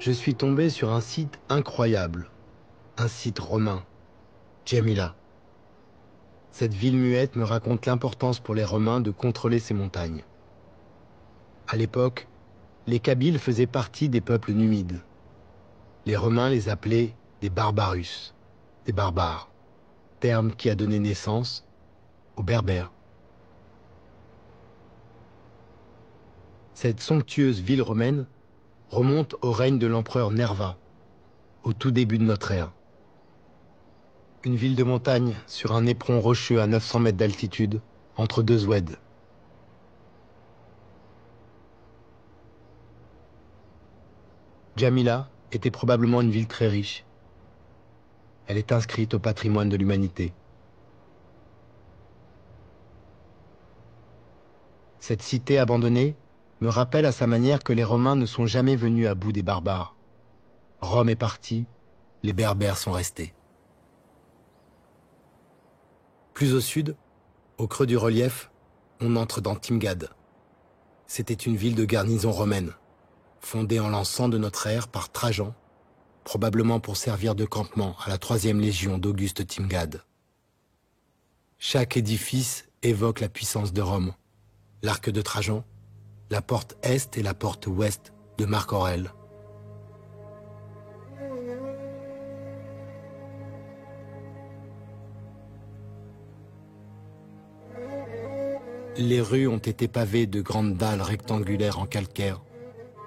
je suis tombé sur un site incroyable, un site romain, Djamila. Cette ville muette me raconte l'importance pour les Romains de contrôler ces montagnes. À l'époque, les Kabyles faisaient partie des peuples numides. Les Romains les appelaient des Barbarus, des barbares, terme qui a donné naissance aux Berbères. Cette somptueuse ville romaine remonte au règne de l'empereur Nerva, au tout début de notre ère. Une ville de montagne sur un éperon rocheux à 900 mètres d'altitude, entre deux oueds. Djamila était probablement une ville très riche. Elle est inscrite au patrimoine de l'humanité. Cette cité abandonnée me rappelle à sa manière que les Romains ne sont jamais venus à bout des barbares. Rome est partie, les Berbères sont restés. Plus au sud, au creux du relief, on entre dans Timgad. C'était une ville de garnison romaine, fondée en l'an 100 de notre ère par Trajan, probablement pour servir de campement à la 3e légion d'Auguste Timgad. Chaque édifice évoque la puissance de Rome. L'arc de Trajan, la porte est et la porte ouest de Marc Aurèle. Les rues ont été pavées de grandes dalles rectangulaires en calcaire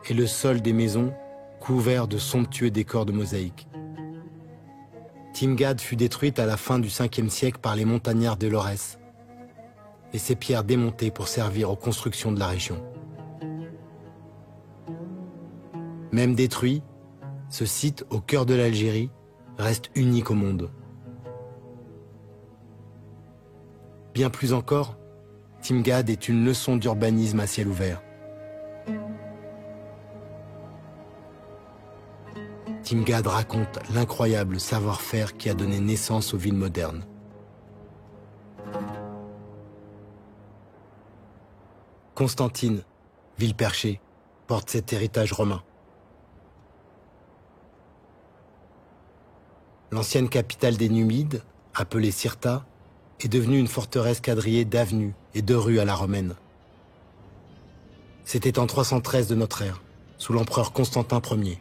et le sol des maisons couvert de somptueux décors de mosaïques. Timgad fut détruite à la fin du 5e siècle par les montagnards de Lorès et ses pierres démontées pour servir aux constructions de la région. Même détruit, ce site au cœur de l'Algérie reste unique au monde. Bien plus encore, Timgad est une leçon d'urbanisme à ciel ouvert. Timgad raconte l'incroyable savoir-faire qui a donné naissance aux villes modernes. Constantine, ville perchée, porte cet héritage romain. L'ancienne capitale des Numides, appelée Cirta, est devenue une forteresse quadrillée d'avenues et de rues à la romaine. C'était en 313 de notre ère, sous l'empereur Constantin Ier.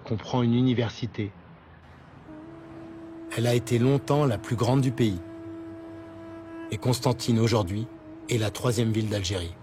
Comprend une université. Elle a été longtemps la plus grande du pays. Et Constantine aujourd'hui est la 3e ville d'Algérie.